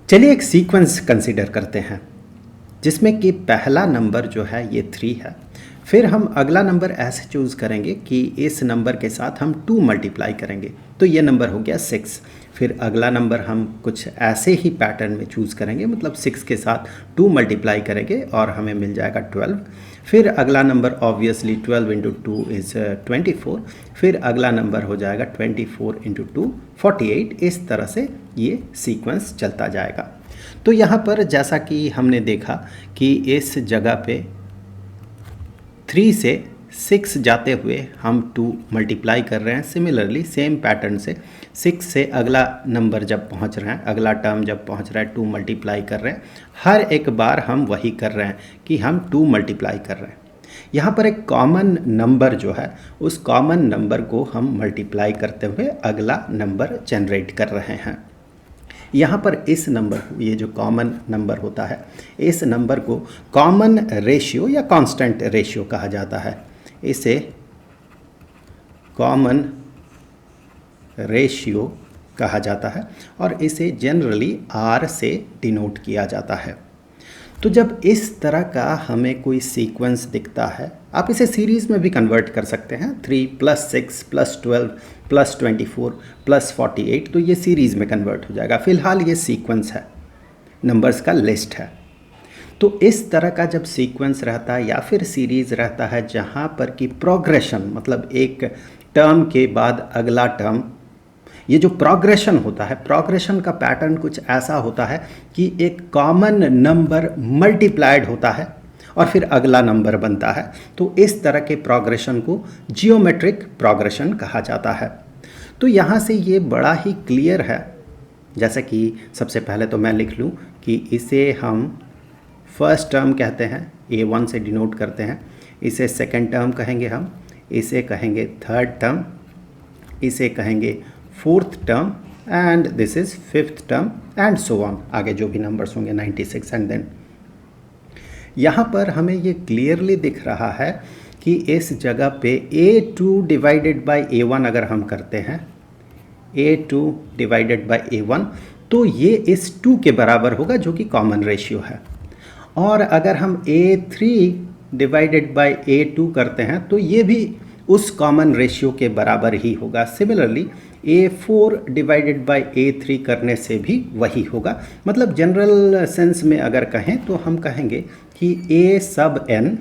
चलिए एक sequence consider करते हैं जिसमें कि पहला नंबर जो है ये 3 है। फिर हम अगला नंबर ऐसे चूज़ करेंगे कि इस नंबर के साथ हम 2 मल्टीप्लाई करेंगे तो ये नंबर हो गया 6। फिर अगला नंबर हम कुछ ऐसे ही पैटर्न में चूज़ करेंगे, मतलब 6 के साथ 2 मल्टीप्लाई करेंगे और हमें मिल जाएगा 12। फिर अगला नंबर ऑब्वियसली 12 इंटू 2 इज़ 24। फिर अगला नंबर हो जाएगा 24 इंटू 2 48। इस तरह से ये सीक्वेंस चलता जाएगा। तो यहाँ पर जैसा कि हमने देखा कि इस जगह पे 3 से 6 जाते हुए हम 2 मल्टीप्लाई कर रहे हैं। सिमिलरली सेम पैटर्न से 6 से अगला नंबर जब पहुंच रहे हैं, अगला टर्म जब पहुंच रहा है 2 मल्टीप्लाई कर रहे हैं। हर एक बार हम वही कर रहे हैं कि हम 2 मल्टीप्लाई कर रहे हैं। यहाँ पर एक कॉमन नंबर जो है उस कॉमन नंबर को हम मल्टीप्लाई करते हुए अगला नंबर जनरेट कर रहे हैं। यहाँ पर इस नंबर को, ये जो कॉमन नंबर होता है, इस नंबर को कॉमन रेशियो या कांस्टेंट रेशियो कहा जाता है। इसे कॉमन रेशियो कहा जाता है और इसे जनरली R से डिनोट किया जाता है। तो जब इस तरह का हमें कोई सीक्वेंस दिखता है, आप इसे सीरीज़ में भी कन्वर्ट कर सकते हैं। 3 + 6 + 12 + 24 + 48, तो ये सीरीज़ में कन्वर्ट हो जाएगा। फ़िलहाल ये सीक्वेंस है, नंबर्स का लिस्ट है। तो इस तरह का जब सीक्वेंस रहता है या फिर सीरीज़ रहता है जहाँ पर कि प्रोग्रेशन, मतलब एक टर्म के बाद अगला टर्म, ये जो प्रोग्रेशन होता है, प्रोग्रेशन का पैटर्न कुछ ऐसा होता है कि एक कॉमन नंबर मल्टीप्लाइड होता है और फिर अगला नंबर बनता है। तो इस तरह के प्रोग्रेशन को जियोमेट्रिक प्रोग्रेशन कहा जाता है। तो यहाँ से ये बड़ा ही क्लियर है। जैसे कि सबसे पहले तो मैं लिख लूँ कि इसे हम फर्स्ट टर्म कहते हैं, A1 से डिनोट करते हैं। इसे सेकेंड टर्म कहेंगे हम, इसे कहेंगे थर्ड टर्म, इसे कहेंगे fourth term and this is fifth term and so on. आगे जो भी नंबर्स होंगे 96 एंड देन। यहाँ पर हमें ये क्लियरली दिख रहा है कि इस जगह पे A2 डिवाइडेड बाय A1 अगर हम करते हैं, A2 डिवाइडेड बाय A1, तो ये इस 2 के बराबर होगा जो कि कॉमन रेशियो है। और अगर हम A3 डिवाइडेड बाय A2 करते हैं तो ये भी उस कॉमन रेशियो के बराबर ही होगा। Similarly A4 divided by A3 करने से भी वही होगा। मतलब जनरल सेंस में अगर कहें तो हम कहेंगे कि A सब n,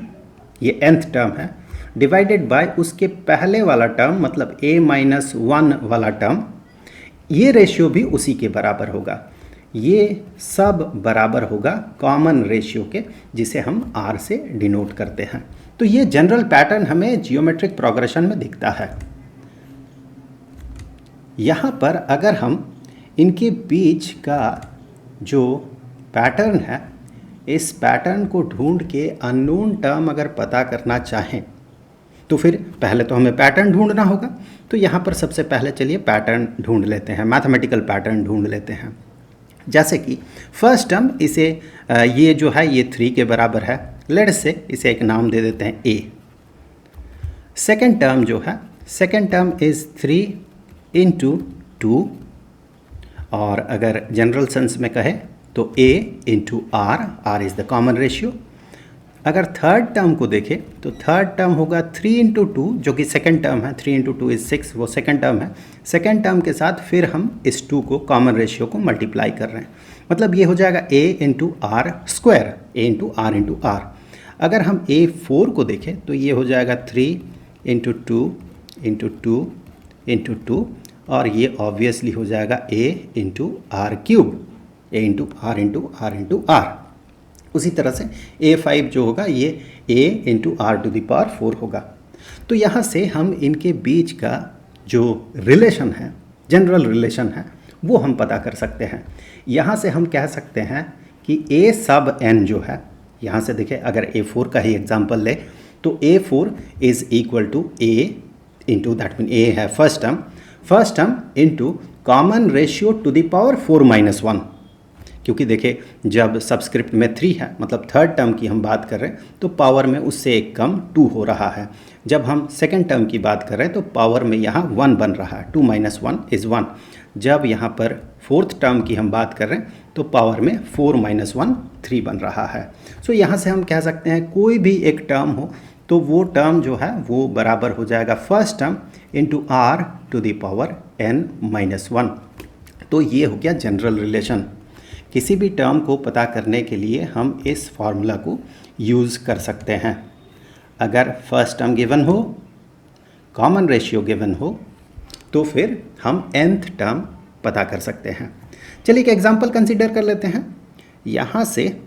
ये nth टर्म है, डिवाइडेड बाय उसके पहले वाला टर्म, मतलब A-1 वाला टर्म, ये रेशियो भी उसी के बराबर होगा। ये सब बराबर होगा कॉमन रेशियो के, जिसे हम R से डिनोट करते हैं। तो ये जनरल पैटर्न हमें जियोमेट्रिक प्रोग्रेशन में दिखता है। यहाँ पर अगर हम इनके बीच का जो पैटर्न है, इस पैटर्न को ढूंढ के अननोन टर्म अगर पता करना चाहें तो फिर पहले तो हमें पैटर्न ढूंढना होगा। तो यहाँ पर सबसे पहले चलिए पैटर्न ढूंढ लेते हैं, मैथमेटिकल पैटर्न ढूंढ लेते हैं। जैसे कि फर्स्ट टर्म, इसे ये जो है ये 3 के बराबर है। लेट्स से इसे एक नाम दे देते हैं A। सेकेंड टर्म जो है, सेकेंड टर्म इज़ 3 इंटू 2, और अगर जनरल सेंस में कहे तो A into R, R is the common ratio. अगर थर्ड टर्म को देखें तो थर्ड टर्म होगा 3 इंटू 2, जो कि सेकेंड टर्म है। 3 इंटू 2 इज़ 6, वो सेकेंड टर्म है। सेकेंड टर्म के साथ फिर हम इस 2 को, कॉमन रेशियो को मल्टीप्लाई कर रहे हैं। मतलब ये हो जाएगा A into R square, A into R into R। अगर हम A4 को देखें तो ये हो जाएगा 3 इंटू 2 इंटू 2 इंटू 2, और ये ऑब्वियसली हो जाएगा A into R cube, A into R into R into R। उसी तरह से A5 जो होगा ये A into R to the power 4 होगा। तो यहाँ से हम इनके बीच का जो रिलेशन है, जनरल रिलेशन है, वो हम पता कर सकते हैं। यहाँ से हम कह सकते हैं कि A सब n जो है, यहाँ से देखिए अगर A4 का ही एग्जाम्पल ले तो A4 is equal to A into, that mean A है first term into common ratio to the power 4-1, क्योंकि देखिए जब सबस्क्रिप्ट में 3 है, मतलब थर्ड टर्म की हम बात कर रहे हैं, तो पावर में उससे एक कम 2 हो रहा है। जब हम सेकेंड टर्म की बात कर रहे हैं तो पावर में यहाँ 1 बन रहा है, 2 - 1 इज़ 1। जब यहाँ पर फोर्थ टर्म की हम बात कर रहे हैं तो पावर में 4 - 1 3 बन रहा है। सो यहाँ से हम कह सकते हैं कोई भी एक टर्म हो तो वो टर्म जो है वो बराबर हो जाएगा first term into r to the power n - 1। तो ये हो गया जनरल रिलेशन। किसी भी टर्म को पता करने के लिए हम इस फॉर्मूला को यूज़ कर सकते हैं। अगर फर्स्ट टर्म गिवन हो, कॉमन रेशियो गिवन हो, तो फिर हम nth टर्म पता कर सकते हैं। चलिए एक एग्जांपल कंसीडर कर लेते हैं। यहाँ से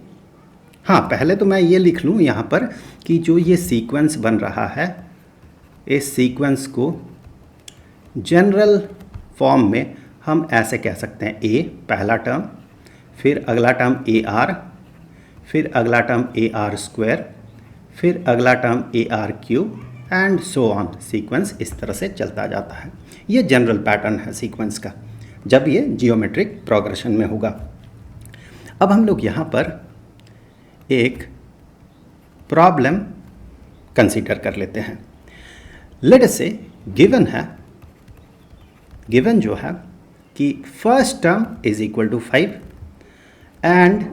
हाँ, पहले तो मैं ये लिख लूँ यहाँ पर कि जो ये सीक्वेंस बन रहा है, इस सीक्वेंस को जनरल फॉर्म में हम ऐसे कह सकते हैं a पहला टर्म, फिर अगला टर्म AR, फिर अगला टर्म AR², फिर अगला term AR³ and so on. Sequence इस तरह से चलता जाता है। ये जनरल पैटर्न है सीक्वेंस का जब ये जियोमेट्रिक प्रोग्रेशन में होगा। अब हम लोग यहाँ पर एक प्रॉब्लम कंसीडर कर लेते हैं। लेट अस से गिवन है, गिवन जो है कि first term is equal to 5 and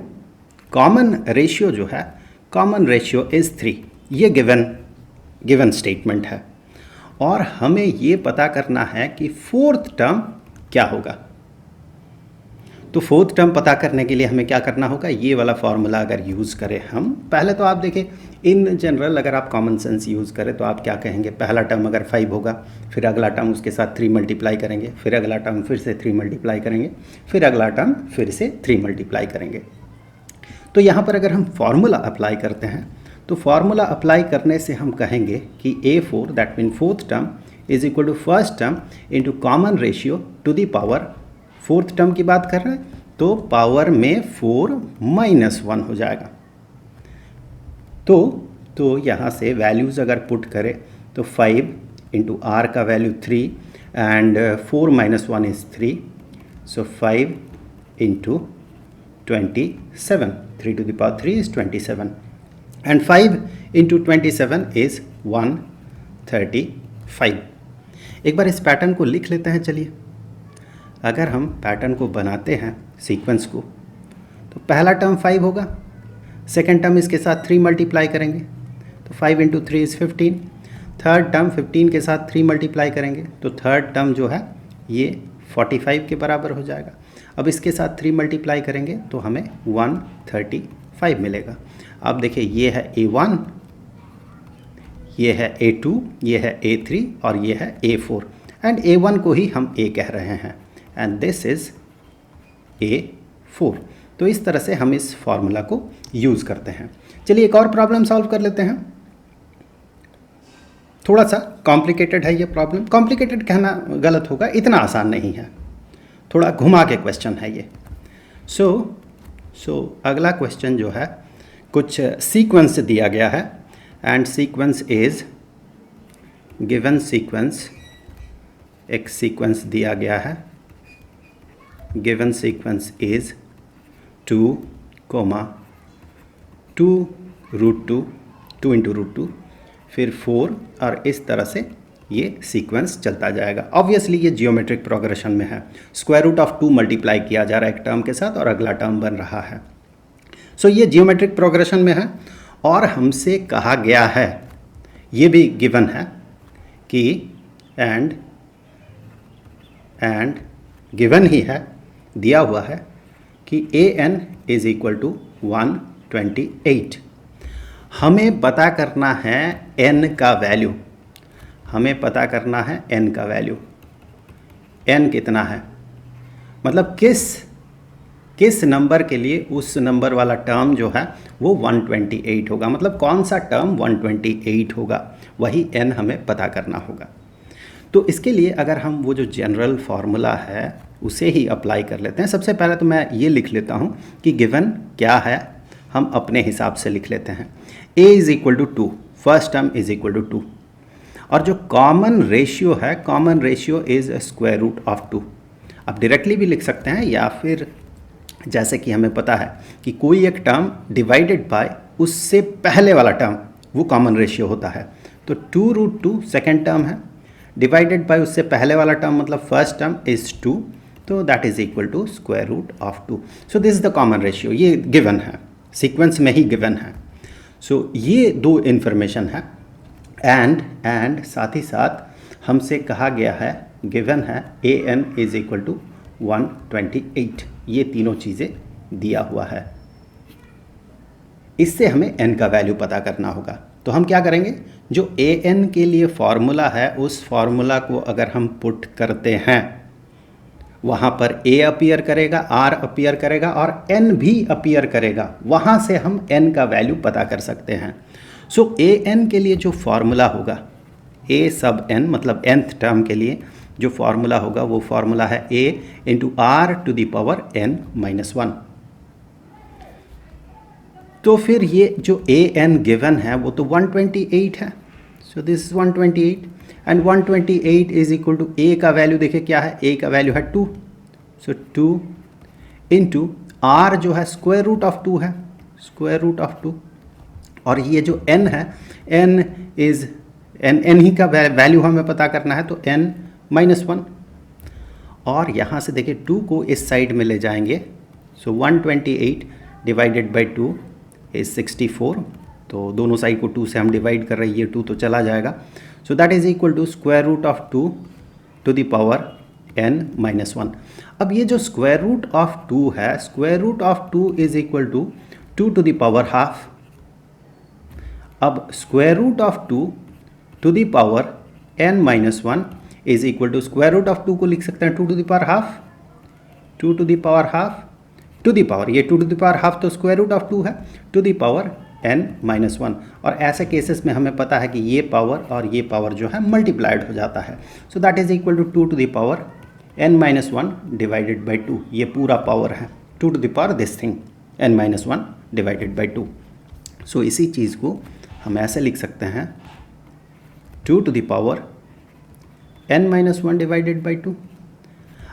common ratio जो है, कॉमन रेशियो इज 3। ये गिवन स्टेटमेंट है और हमें ये पता करना है कि फोर्थ टर्म क्या होगा। तो फोर्थ टर्म पता करने के लिए हमें क्या करना होगा, ये वाला फॉर्मूला अगर यूज़ करें हम, पहले तो आप देखें इन जनरल अगर आप कॉमन सेंस यूज़ करें तो आप क्या कहेंगे, पहला टर्म अगर 5 होगा, फिर अगला टर्म उसके साथ 3 मल्टीप्लाई करेंगे, फिर अगला टर्म फिर से 3 मल्टीप्लाई करेंगे, फिर अगला टर्म फिर से 3 मल्टीप्लाई करेंगे। तो यहाँ पर अगर हम फॉर्मूला अप्लाई करते हैं तो फॉर्मूला अप्लाई करने से हम कहेंगे कि A4 that mean fourth term is equal to first term into common ratio to the power, fourth term की बात कर रहे हैं तो पावर में 4 - 1 हो जाएगा। तो यहाँ से वैल्यूज़ अगर पुट करें तो 5 इंटू R का value 3 and 4 - 1 is 3, so 5 into 27, 3 to the power 3 is 27 and 5 into 27 is 135। एक बार इस पैटर्न को लिख लेते हैं। चलिए अगर हम पैटर्न को बनाते हैं सीक्वेंस को, तो पहला टर्म 5 होगा, सेकेंड टर्म इसके साथ 3 मल्टीप्लाई करेंगे तो 5 इंटू 3 इज़ 15, थर्ड टर्म 15 के साथ 3 मल्टीप्लाई करेंगे तो थर्ड टर्म जो है ये 45 के बराबर हो जाएगा। अब इसके साथ 3 मल्टीप्लाई करेंगे तो हमें 135 मिलेगा। अब देखिए ये है A1, ये है A2, ये है A3 और ये है A4 एंड A1 को ही हम A कह रहे हैं एंड दिस इज़ A4। तो इस तरह से हम इस फॉर्मूला को यूज़ करते हैं। चलिए एक और प्रॉब्लम सॉल्व कर लेते हैं। थोड़ा सा कॉम्प्लिकेटेड है ये प्रॉब्लम, कॉम्प्लिकेटेड कहना गलत होगा, इतना आसान नहीं है, थोड़ा घुमा के क्वेश्चन है ये। सो अगला क्वेश्चन जो है कुछ सीक्वेंस दिया गया है and sequence is given sequence, एक सीक्वेंस दिया गया है, गिवन सीक्वेंस इज 2, 2 √2, 2 इंटू √2, फिर 4 और इस तरह से ये सीक्वेंस चलता जाएगा। ऑब्वियसली ये जियोमेट्रिक प्रोग्रेशन में है, √2 मल्टीप्लाई किया जा रहा है एक टर्म के साथ और अगला टर्म बन रहा है। सो ये जियोमेट्रिक प्रोग्रेशन में है और हमसे कहा गया है, ये भी गिवन है कि एंड गिवन ही है, दिया हुआ है कि an इज इक्वल टू 128। हमें पता करना है n का वैल्यू, हमें पता करना है n का वैल्यू, n कितना है, मतलब किस नंबर के लिए उस नंबर वाला टर्म जो है वो 128 होगा, मतलब कौन सा टर्म 128 होगा, वही n हमें पता करना होगा। तो इसके लिए अगर हम वो जो जनरल फार्मूला है उसे ही अप्लाई कर लेते हैं। सबसे पहले तो मैं ये लिख लेता हूँ कि गिवन क्या है, हम अपने हिसाब से लिख लेते हैं। a is equal to 2, first term is equal to 2 और जो कॉमन रेशियो है, कॉमन रेशियो इज़ √2। आप डायरेक्टली भी लिख सकते हैं या फिर जैसे कि हमें पता है कि कोई एक टर्म डिवाइडेड बाय उससे पहले वाला टर्म वो कॉमन रेशियो होता है। तो 2 √2 सेकेंड टर्म है, डिवाइडेड बाय उससे पहले वाला टर्म मतलब फर्स्ट टर्म इज़ 2 तो that is equal to square root of 2। So this is the common ratio, ये गिवन है, सीक्वेंस में ही गिवन है। सो ये दो इन्फॉर्मेशन है। एंड साथ ही साथ हमसे कहा गया है, गिवन है an इज इक्वल टू 128। ये तीनों चीज़ें दिया हुआ है। इससे हमें n का वैल्यू पता करना होगा। तो हम क्या करेंगे, जो an के लिए फॉर्मूला है उस फॉर्मूला को अगर हम पुट करते हैं, वहाँ पर a अपीयर करेगा, r अपीयर करेगा और n भी अपीयर करेगा, वहाँ से हम n का वैल्यू पता कर सकते हैं। सो an के लिए जो फॉर्मूला होगा, a सब n मतलब nth टर्म के लिए जो फॉर्मूला होगा वो फॉर्मूला है a into R to the power n minus 1। तो फिर ये जो an गिवन है वो तो 128 है। So this is 128 and 128 is equal to a का वैल्यू देखिए क्या है, a का वैल्यू है 2। सो 2 इंटू r जो है स्क्वायर रूट ऑफ 2 है, स्क्वायर रूट ऑफ 2। और ये जो n है, n इज n ही का वैल्यू हमें पता करना है, तो n माइनस 1। और यहाँ से देखिए 2 को इस साइड में ले जाएंगे। सो 128 डिवाइडेड बाई 2 इज 64। तो दोनों साइड को 2 से हम डिवाइड कर रहे हैं, ये 2 तो चला जाएगा। So that is equal to square root of 2 to the power n minus 1। अब ये जो स्क्वायर रूट ऑफ 2 है, square root of 2 is equal to 2 to the power half. अब square root of 2 to the power n minus 1 is equal to square root of 2 को लिख सकते हैं 2 to the power half, 2 to the power half to the power, ये 2 to the power half तो square root of 2 है, to the power n minus 1। और ऐसे cases में हमें पता है कि ये पावर और ये पावर जो है मल्टीप्लाइड हो जाता है। So that is equal to 2 to the power n minus 1 divided by 2। ये पूरा पावर है 2 to the power this thing n minus 1 divided by 2। So इसी चीज़ को हम ऐसे लिख सकते हैं 2 to the power n minus 1 divided by 2।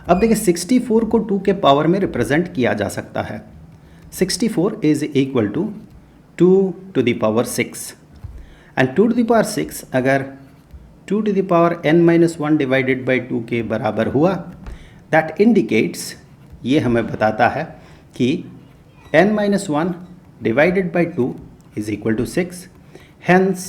अब देखिए 64 को 2 के पावर में रिप्रेजेंट किया जा सकता है। 64 is equal to 2 to the power 6 and 2 to the power 6 अगर 2 to the power n minus 1 divided by 2 के बराबर हुआ, दैट इंडिकेट्स, ये हमें बताता है कि n minus 1 divided by 2 is equal to 6। Hence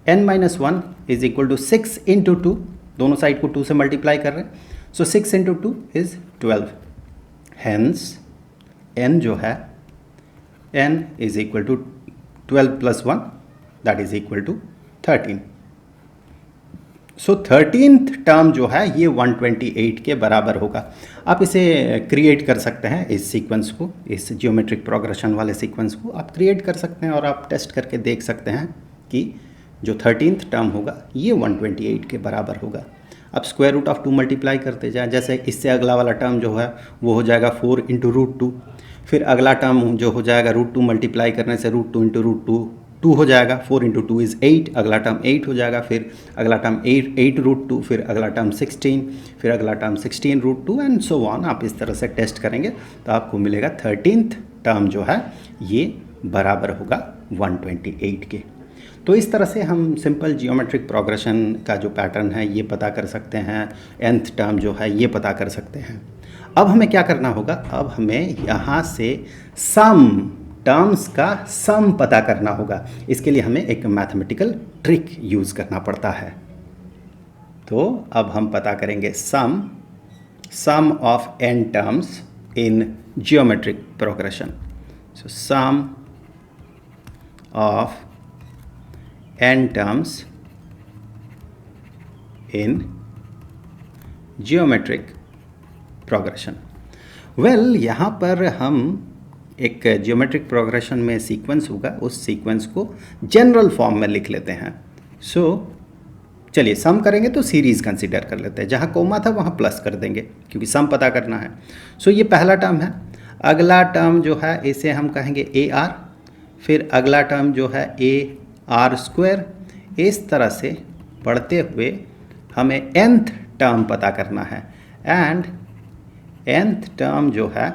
n minus 1 is equal to 6 into 2, दोनों साइड को 2 से मल्टीप्लाई कर रहे हैं। So 6 into 2 is 12। Hence n जो है, n is equal to 12 plus 1 that is equal to 13। So 13th term जो है ये 128 के बराबर होगा। आप इसे क्रिएट कर सकते हैं, इस सीक्वेंस को, इस जियोमेट्रिक प्रोग्रेशन वाले सीक्वेंस को आप क्रिएट कर सकते हैं और आप टेस्ट करके देख सकते हैं कि जो 13th टर्म होगा ये 128 के बराबर होगा। अब स्क्वायर रूट ऑफ 2 मल्टीप्लाई करते जाएं, जैसे इससे अगला वाला टर्म जो है वो हो जाएगा 4 इंटू रूट 2, फिर अगला टर्म जो हो जाएगा रूट 2 मल्टीप्लाई करने से रूट 2 इंटू रूट 2 हो जाएगा, 4 इंटू 2 इज़ 8, अगला टर्म 8 हो जाएगा, फिर अगला टर्म 8 रूट 2, फिर अगला टर्म 16, फिर अगला term 16 root 2 and so on. आप इस तरह से टेस्ट करेंगे तो आपको मिलेगा 13th टर्म जो है ये बराबर होगा 128 के। तो इस तरह से हम सिंपल जियोमेट्रिक प्रोग्रेशन का जो पैटर्न है ये पता कर सकते हैं, nth टर्म जो है ये पता कर सकते हैं। अब हमें क्या करना होगा, अब हमें यहाँ से सम टर्म्स का सम पता करना होगा। इसके लिए हमें एक मैथमेटिकल ट्रिक यूज़ करना पड़ता है। तो अब हम पता करेंगे sum of n terms in geometric progression. So sum of n terms in geometric progression. Well, यहाँ पर हम एक जियोमेट्रिक प्रोग्रेशन में सीक्वेंस होगा, उस सीक्वेंस को जनरल फॉर्म में लिख लेते हैं। सो चलिए सम करेंगे तो सीरीज़ कंसीडर कर लेते हैं, जहाँ कोमा था वहाँ प्लस कर देंगे क्योंकि सम पता करना है। सो ये पहला टर्म है, अगला टर्म जो है इसे हम कहेंगे AR, फिर अगला टर्म जो है AR स्क्वायर। इस तरह से पढ़ते हुए हमें nth टर्म पता करना है एंड nth टर्म जो है,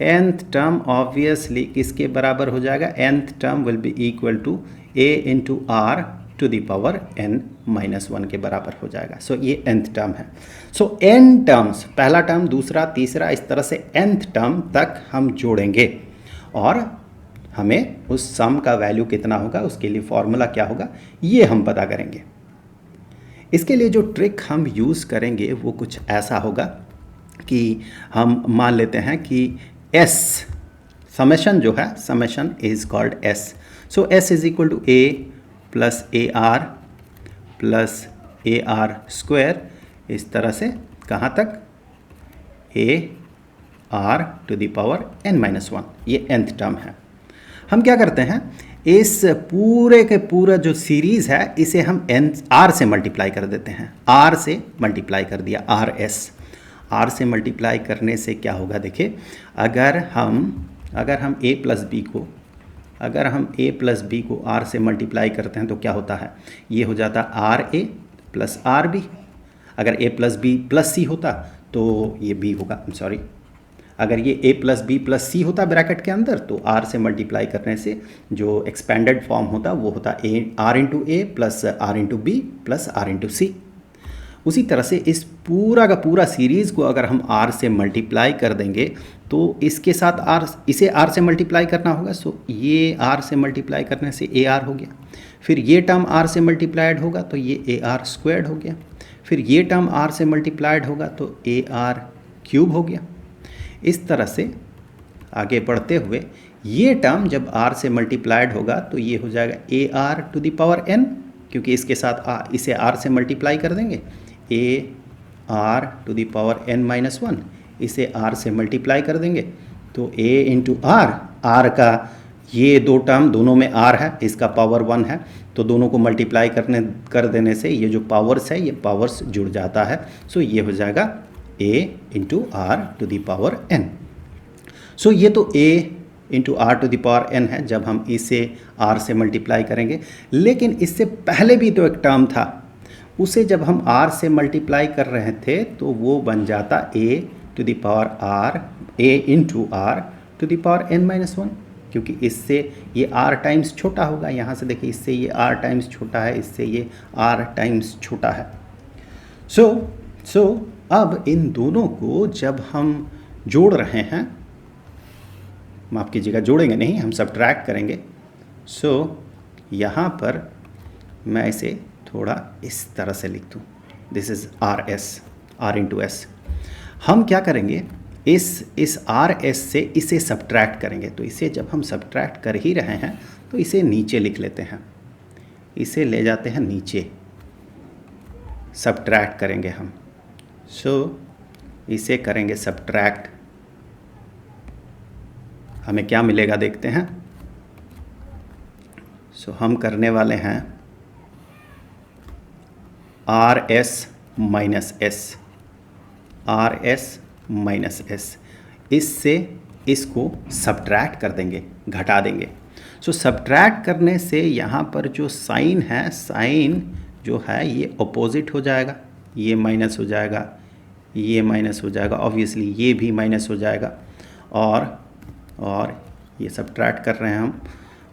nth टर्म ऑब्वियसली किसके बराबर हो जाएगा, nth term will be equal to A into R to the power n minus 1 के बराबर हो जाएगा। सो ये nth टर्म है। सो n टर्म्स, पहला टर्म, दूसरा, तीसरा, इस तरह से nth टर्म तक हम जोड़ेंगे और हमें उस सम का वैल्यू कितना होगा, उसके लिए फॉर्मूला क्या होगा, ये हम पता करेंगे। इसके लिए जो ट्रिक हम यूज़ करेंगे वो कुछ ऐसा होगा कि हम मान लेते हैं कि s समेशन जो है, summation is called s। So s is equal to a plus A R square, इस तरह से कहाँ तक, a r to the power n minus 1, ये nth टर्म है। हम क्या करते हैं, इस पूरे के पूरा जो सीरीज़ है इसे हम r से मल्टीप्लाई कर देते हैं। r से मल्टीप्लाई कर दिया, r से मल्टीप्लाई करने से क्या होगा, देखिए अगर हम a प्लस बी को r से मल्टीप्लाई करते हैं तो क्या होता है, ये हो जाता R A plus R B. अगर a plus B plus C होता तो ये b होगा, सॉरी, अगर ये a plus B plus C होता ब्रैकेट के अंदर तो r से मल्टीप्लाई करने से जो एक्सपेंडेड फॉर्म होता वो होता r into A plus r into B plus r into C. उसी तरह से इस पूरा का पूरा सीरीज़ को अगर हम r से मल्टीप्लाई कर देंगे तो इसके साथ इसे r से मल्टीप्लाई करना होगा। सो ये r से मल्टीप्लाई करने से ar हो गया, फिर ये टर्म r से मल्टीप्लाइड होगा तो ये ar स्क्वायर्ड हो गया, फिर ये टर्म r से मल्टीप्लाइड होगा तो ar क्यूब हो गया। इस तरह से आगे बढ़ते हुए ये टर्म जब r से मल्टीप्लाइड होगा तो ये हो जाएगा ar to the power n, क्योंकि इसके साथ इसे r से मल्टीप्लाई कर देंगे, ar to the power n minus 1, इसे r से मल्टीप्लाई कर देंगे तो a इंटू r का ये दो टर्म दोनों में r है, इसका पावर 1 है, तो दोनों को मल्टीप्लाई कर देने से ये जो पावर्स है ये पावर्स जुड़ जाता है। सो ये हो जाएगा a into R to the power n। So ये तो a into R to the power n है जब हम इसे r से मल्टीप्लाई करेंगे, लेकिन इससे पहले भी तो एक टर्म था, उसे जब हम r से मल्टीप्लाई कर रहे थे तो वो बन जाता a to the power r, a into R to the power n minus 1, क्योंकि इससे ये r टाइम्स छोटा होगा। यहाँ से देखिए इससे ये r टाइम्स छोटा है, इससे ये r टाइम्स छोटा है। सो अब इन दोनों को जब हम जोड़ रहे हैं, माफ़ कीजिएगा जोड़ेंगे नहीं, हम सब्ट्रैक्ट करेंगे। सो यहाँ पर मैं इसे थोड़ा इस तरह से लिख दूँ, this is r into s। हम क्या करेंगे, इस r s से इसे सब्ट्रैक्ट करेंगे, तो इसे जब हम सब्ट्रैक्ट कर ही रहे हैं तो इसे नीचे लिख लेते हैं, इसे ले जाते हैं नीचे, सब्ट्रैक्ट करेंगे हम। सो इसे करेंगे सब्ट्रैक्ट, हमें क्या मिलेगा देखते हैं। सो हम करने वाले हैं rs माइनस s, इससे इसको सब्ट्रैक्ट कर देंगे, घटा देंगे। सो सब्ट्रैक्ट करने से यहाँ पर जो साइन है, साइन जो है ये अपोजिट हो जाएगा, ये माइनस हो जाएगा, ये माइनस हो जाएगा, ऑब्वियसली ये भी माइनस हो जाएगा, और ये सब्ट्रैक्ट कर रहे हैं हम,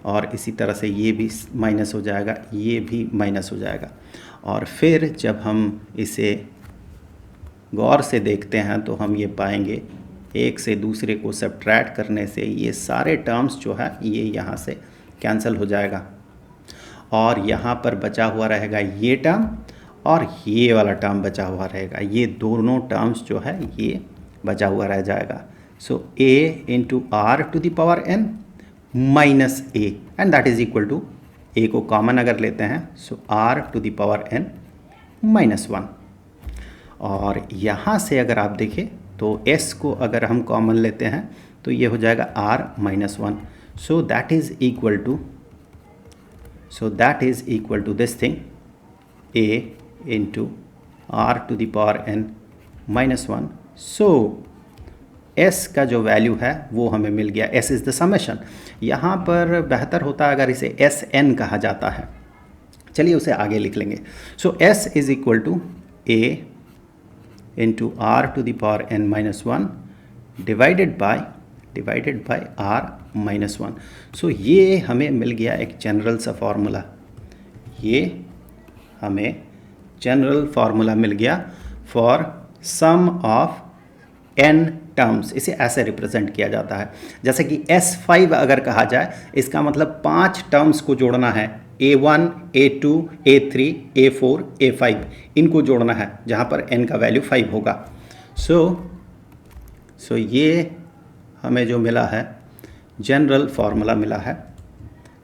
और इसी तरह से ये भी माइनस हो जाएगा, ये भी माइनस हो जाएगा। और फिर जब हम इसे गौर से देखते हैं तो हम ये पाएंगे एक से दूसरे को सब्ट्रैक्ट करने से ये सारे टर्म्स जो है ये यहाँ से कैंसिल हो जाएगा, और यहाँ पर बचा हुआ रहेगा ये टर्म और ये वाला टर्म बचा हुआ रहेगा, ये दोनों टर्म्स जो है ये बचा हुआ रह जाएगा। So a into R to the power n minus a, and that is equal to, a को कॉमन अगर लेते हैं so r to the power n minus 1, और यहाँ से अगर आप देखें तो s को अगर हम कॉमन लेते हैं तो ये हो जाएगा r minus 1। So that is equal to this thing, a into R to the power n minus 1। So s का जो वैल्यू है वो हमें मिल गया, s इज़ द समेशन। यहाँ पर बेहतर होता अगर इसे sn कहा जाता है, चलिए उसे आगे लिख लेंगे। So s is equal to a into R to the power n minus 1 divided by r minus 1। So ये हमें मिल गया एक जनरल सा फॉर्मूला, ये हमें जनरल फार्मूला मिल गया for sum of n terms. इसे ऐसे रिप्रेजेंट किया जाता है जैसे कि S5 अगर कहा जाए, इसका मतलब 5 टर्म्स को जोड़ना है, A1, A2, A3, A4, A5, इनको जोड़ना है जहाँ पर n का वैल्यू 5 होगा। सो ये हमें जो मिला है जनरल फार्मूला मिला है।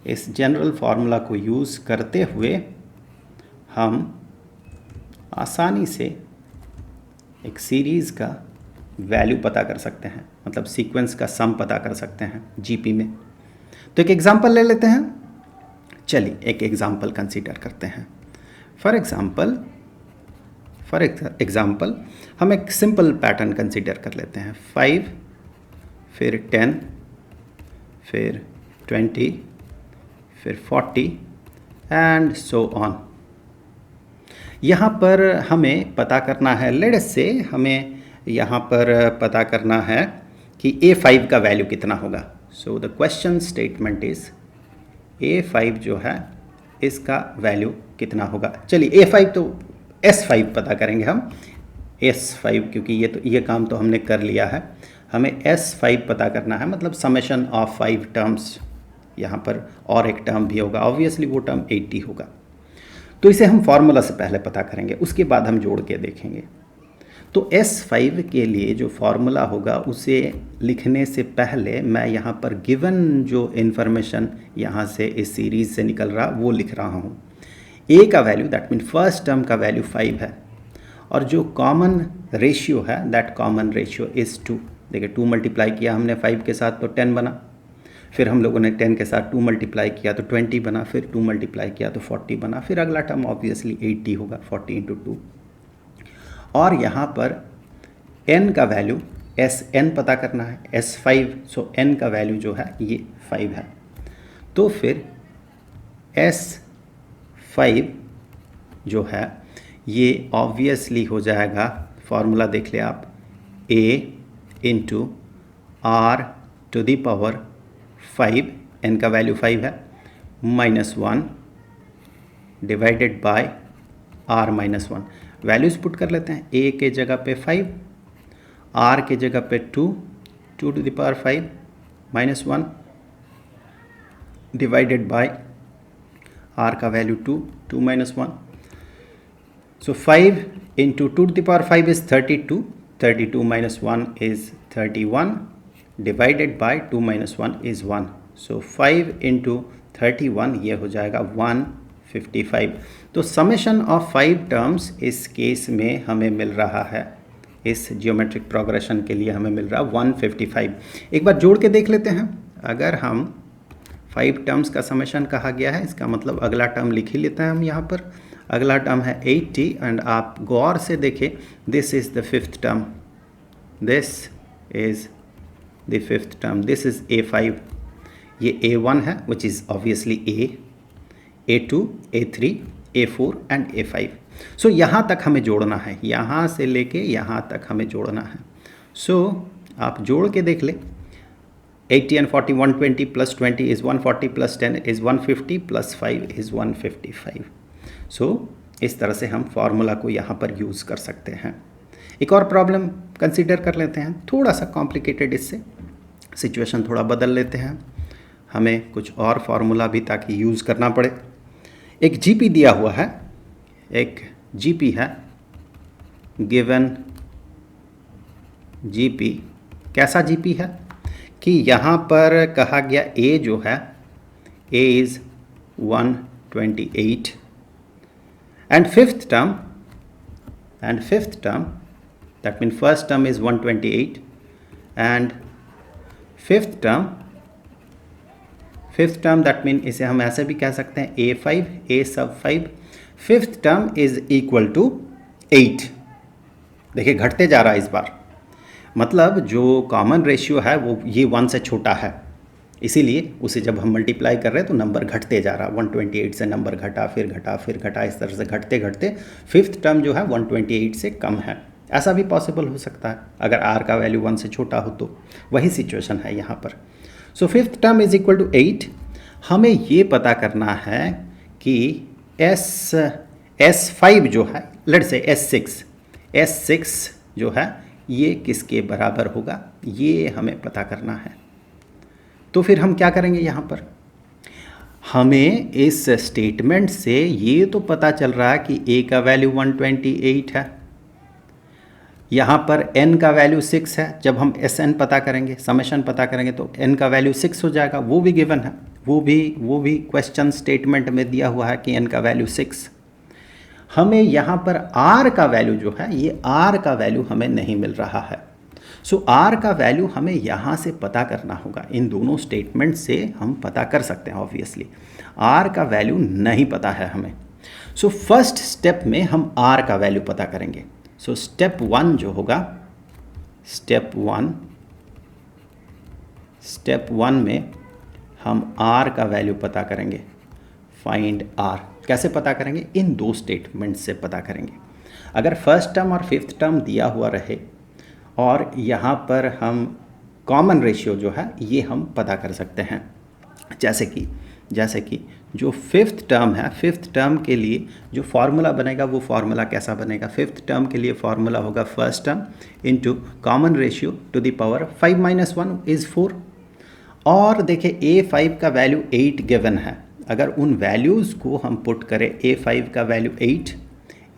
इस जनरल फार्मूला को यूज़ करते हुए हम आसानी से एक सीरीज़ का वैल्यू पता कर सकते हैं, मतलब सीक्वेंस का सम पता कर सकते हैं जीपी में। तो एक एग्जांपल ले लेते हैं। चलिए एक एग्जांपल कंसीडर करते हैं। फॉर एग्जांपल हम एक सिंपल पैटर्न कंसीडर कर लेते हैं। 5, फिर 10, फिर 20, फिर 40 एंड सो ऑन। यहाँ पर हमें पता करना है, लेट्स से हमें यहाँ पर पता करना है कि A5 का वैल्यू कितना होगा। So the question statement is A5 जो है इसका वैल्यू कितना होगा। चलिए A5 तो S5 पता करेंगे हम, S5, क्योंकि ये काम तो हमने कर लिया है। हमें S5 पता करना है, मतलब समेशन ऑफ 5 टर्म्स। यहाँ पर और एक टर्म भी होगा, ऑब्वियसली वो टर्म 80 होगा। तो इसे हम फॉर्मूला से पहले पता करेंगे, उसके बाद हम जोड़ के देखेंगे। तो S5 के लिए जो फार्मूला होगा उसे लिखने से पहले मैं यहाँ पर गिवन जो इन्फॉर्मेशन यहाँ से इस सीरीज़ से निकल रहा वो लिख रहा हूँ। A का value, that mean first term का वैल्यू 5 है, और जो कॉमन रेशियो है दैट कॉमन रेशियो इज़ 2। देखिए 2 मल्टीप्लाई किया हमने 5 के साथ तो 10 बना, फिर हम लोगों ने 10 के साथ 2 मल्टीप्लाई किया तो 20 बना, फिर 2 मल्टीप्लाई किया तो 40 बना, फिर अगला टर्म ऑब्वियसली 80 होगा, 40 × 2। और यहाँ पर n का वैल्यू Sn पता करना है, S5, सो n का वैल्यू जो है ये 5 है। तो फिर S5 जो है ये ऑब्वियसली हो जाएगा, फार्मूला देख ले आप, A × R⁵ n का वैल्यू 5 है, -1 divided bye R-1। Values put कर लेते हैं। A के जगह पे 5, R के जगह पे 2 ⁵ -1 डिवाइडेड बाय R का value 2 - 1। So 5 × 2⁵ is 32, 32 - 1 is 31 divided by 2 - 1 is 1। सो 5 × 31 ये हो जाएगा 155। तो समेशन ऑफ 5 टर्म्स इस केस में हमें मिल रहा है, इस जियोमेट्रिक प्रोग्रेशन के लिए हमें मिल रहा है 155। एक बार जोड़ के देख लेते हैं। अगर हम 5 टर्म्स का समेशन कहा गया है, इसका मतलब अगला टर्म लिख ही लेते हैं हम यहाँ पर। अगला टर्म है 80 एंड आप गौर से देखें, this is the 5th term, this is the 5th term, this is A5। ये A1 है which is obviously A, A2, A3, A4 and A5। सो यहाँ तक हमें जोड़ना है, यहाँ से लेके यहाँ तक हमें जोड़ना है। सो आप जोड़ के देख ले, 80 and 40 120 plus 20 is 140 plus 10 is 150 plus 5 is 155। सो इस तरह से हम फार्मूला को यहाँ पर यूज़ कर सकते हैं। एक और प्रॉब्लम कंसीडर कर लेते हैं, थोड़ा सा कॉम्प्लिकेटेड, इससे सिचुएशन थोड़ा बदल लेते हैं, हमें कुछ और फार्मूला भी ताकि यूज़ करना पड़े। एक जीपी दिया हुआ है, एक जीपी है, गिवन जीपी। कैसा जीपी है कि यहाँ पर कहा गया A जो है, A is 128 and fifth term that mean first term is 128 and fifth term that mean इसे हम ऐसे भी कह सकते हैं A5, A sub 5। Fifth term is equal to 8। देखिए घटते जा रहा है इस बार, मतलब जो कॉमन रेशियो है वो ये 1 से छोटा है, इसीलिए उसे जब हम मल्टीप्लाई कर रहे हैं तो नंबर घटते जा रहा है। 128 से नंबर घटा, फिर घटा, इस तरह से घटते घटते फिफ्थ टर्म जो है 128 से कम है। ऐसा भी पॉसिबल हो सकता है अगर R का वैल्यू 1 से छोटा हो, तो वही सिचुएशन है यहाँ पर। So fifth term is equal to 8। हमें ये पता करना है कि S5 जो है, लेट्स से S6 जो है ये किसके बराबर होगा, ये हमें पता करना है। तो फिर हम क्या करेंगे, यहाँ पर हमें इस स्टेटमेंट से ये तो पता चल रहा है कि A का वैल्यू 128 है, यहाँ पर n का वैल्यू 6 है। जब हम Sn पता करेंगे, समेशन पता करेंगे, तो n का वैल्यू 6 हो जाएगा, वो भी गिवन है, वो भी क्वेश्चन स्टेटमेंट में दिया हुआ है कि n का वैल्यू 6। हमें यहाँ पर r का वैल्यू जो है, ये r का वैल्यू हमें नहीं मिल रहा है। सो r का वैल्यू हमें यहाँ से पता करना होगा। इन दोनों स्टेटमेंट से हम पता कर सकते हैं ऑब्वियसली। r का वैल्यू नहीं पता है हमें। सो फर्स्ट स्टेप में हम r का वैल्यू पता करेंगे। सो स्टेप 1 जो होगा, स्टेप 1 में हम r का वैल्यू पता करेंगे। फाइंड r कैसे पता करेंगे, इन दो स्टेटमेंट से पता करेंगे। अगर फर्स्ट टर्म और फिफ्थ टर्म दिया हुआ रहे और यहाँ पर हम कॉमन रेशियो जो है ये हम पता कर सकते हैं। जैसे कि जो फिफ्थ टर्म है, फिफ्थ टर्म के लिए जो फार्मूला बनेगा वो फार्मूला कैसा बनेगा, फिफ्थ टर्म के लिए फार्मूला होगा first term into common ratio to the power 5 - 1 is 4। और देखिए A5 का वैल्यू 8 गिवन है। अगर उन वैल्यूज़ को हम पुट करें, A5 का value 8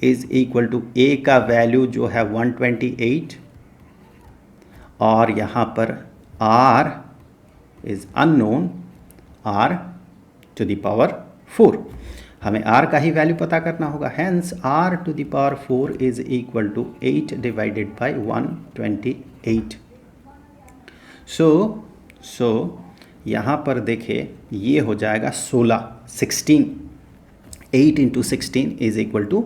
is equal to A का वैल्यू जो है 128 और यहाँ पर R is unknown, R to the power 4। हमें R का ही वैल्यू पता करना होगा। Hence R to the power 4 is equal to 8 divided by 128। सो यहाँ पर देखिए ये हो जाएगा 16। 8 into 16 is equal to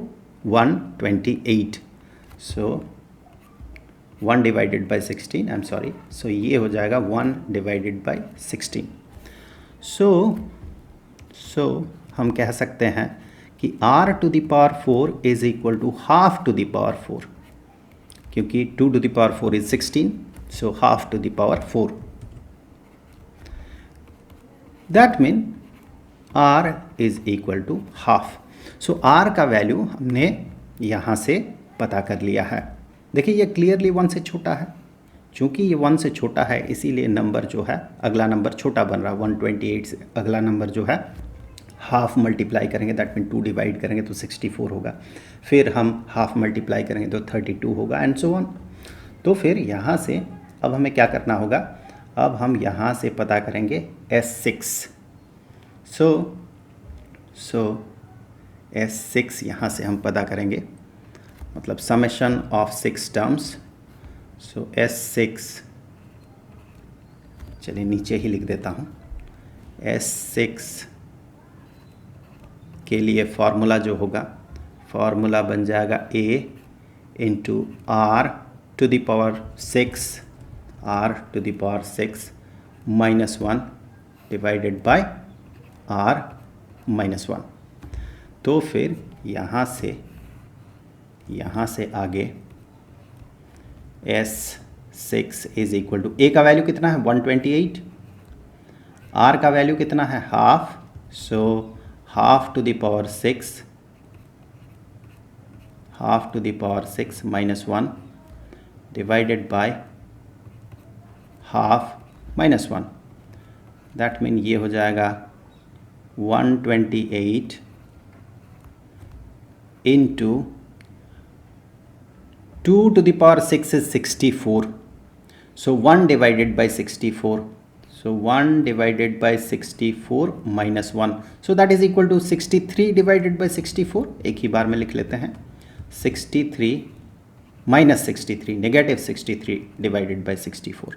128। So 1 divided by 16, I am sorry, सो ये हो जाएगा 1 डिवाइडेड बाई 16। सो हम कह सकते हैं कि r to the power 4 is equal to half to the power 4, क्योंकि 2 to the power 4 is 16, so half to the power 4। That mean r is equal to half. So r का value हमने यहाँ से पता कर लिया है। देखिए ये क्लियरली 1 से छोटा है, चूँकि ये 1 से छोटा है इसीलिए नंबर जो है अगला नंबर छोटा बन रहा है। 128 से अगला नंबर जो है हाफ मल्टीप्लाई करेंगे, दैट मीन 2 डिवाइड करेंगे तो 64 होगा, फिर हम हाफ मल्टीप्लाई करेंगे तो 32 होगा एंड सो ऑन। तो फिर यहाँ से अब हमें क्या करना होगा, अब हम यहाँ से पता करेंगे S6। सो S6 यहाँ से हम पता करेंगे, मतलब summation of 6 terms. So S6, चलिए नीचे ही लिख देता हूँ। S6 के लिए फार्मूला जो होगा, फार्मूला बन जाएगा A into R to the power 6, R to the power 6 minus 1 divided by R minus 1। तो फिर यहाँ से आगे S6 is equal to A का वैल्यू कितना है 128, R का वैल्यू कितना है half, so half to the power 6, half to the power 6 minus 1 divided by half minus 1। That mean ये हो जाएगा 128 into 2 to the power 6 is 64. So 1 divided by 64. So 1 divided by 64 minus 1. So that is equal to 63 divided by 64. एक ही बार में लिख लेते हैं 63 minus 63, negative 63 divided by 64.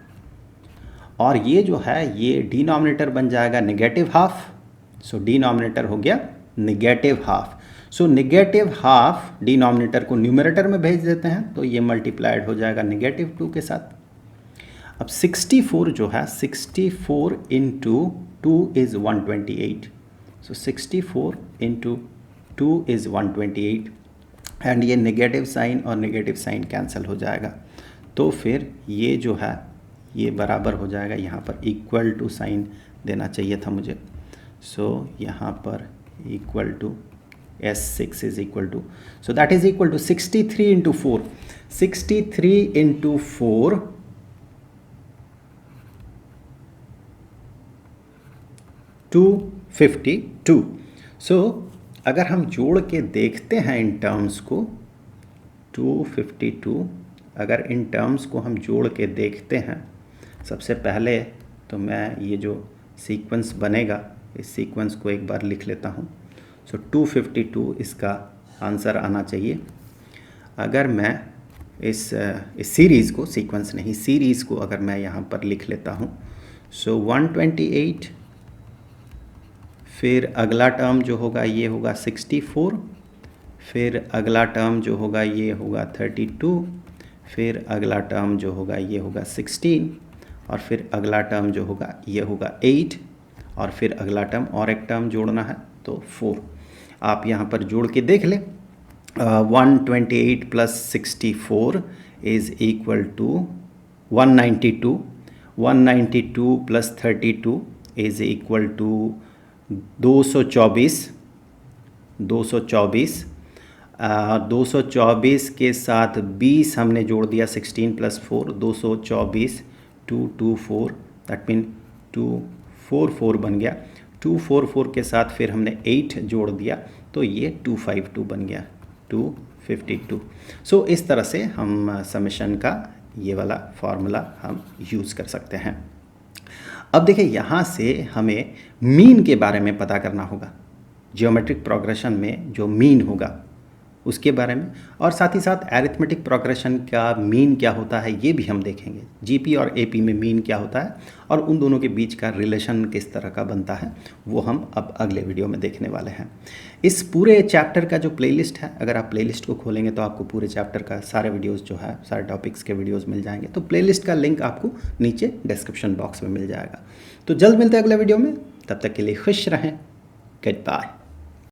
और ये जो है ये डिनोमिनेटर बन जाएगा नेगेटिव हाफ। सो डिनोमिनेटर हो गया negative half. So negative half denominator को न्यूमरेटर में भेज देते हैं तो ये मल्टीप्लाइड हो जाएगा नेगेटिव 2 के साथ। अब 64 जो है 64 into 2 is 128। So 64 into 2 is 128 and ये नेगेटिव साइन और नेगेटिव साइन कैंसिल हो जाएगा। तो फिर ये जो है ये बराबर हो जाएगा, यहाँ पर इक्वल टू साइन देना चाहिए था मुझे। सो यहाँ पर equal to S6 is equal to, so that is equal to 63 into 4. 63 into 4 252. सो अगर हम जोड़ के देखते हैं इन टर्म्स को 252, अगर इन टर्म्स को हम जोड़ के देखते हैं, सबसे पहले तो मैं ये जो सीक्वेंस बनेगा इस सीक्वेंस को एक बार लिख लेता हूँ। सो 252 इसका आंसर आना चाहिए। अगर मैं इस सीरीज़ को, सीक्वेंस नहीं सीरीज़ को अगर मैं यहाँ पर लिख लेता हूँ, सो 128, फिर अगला टर्म जो होगा ये होगा 64, फिर अगला टर्म जो होगा ये होगा 32, फिर अगला टर्म जो होगा ये होगा 16, और फिर अगला टर्म जो होगा ये होगा 8, और फिर अगला टर्म और एक टर्म जोड़ना है तो 4। आप यहाँ पर जोड़ के देख लें। 128 plus 64 is equal to 192, 192 plus 32 is equal to 224, 224 के साथ 20 हमने जोड़ दिया, 16 प्लस 4, 224, 224, दैट मीन 244 बन गया। 244 के साथ फिर हमने 8 जोड़ दिया तो ये 252 बन गया, 252। सो इस तरह से हम समेशन का ये वाला फार्मूला हम यूज़ कर सकते हैं। अब देखिए यहाँ से हमें मीन के बारे में पता करना होगा, जियोमेट्रिक प्रोग्रेशन में जो मीन होगा उसके बारे में, और साथ ही साथ एरिथमेटिक प्रोग्रेशन का मीन क्या होता है ये भी हम देखेंगे। जीपी और एपी में मीन क्या होता है और उन दोनों के बीच का रिलेशन किस तरह का बनता है वो हम अब अगले वीडियो में देखने वाले हैं। इस पूरे चैप्टर का जो प्लेलिस्ट है, अगर आप प्लेलिस्ट को खोलेंगे तो आपको पूरे चैप्टर का सारे वीडियोज़ जो है, सारे टॉपिक्स के वीडियोज़ मिल जाएंगे। तो प्लेलिस्ट का लिंक आपको नीचे डिस्क्रिप्शन बॉक्स में मिल जाएगा। तो जल्द मिलते हैं अगले वीडियो में, तब तक के लिए खुश रहें। Good bye.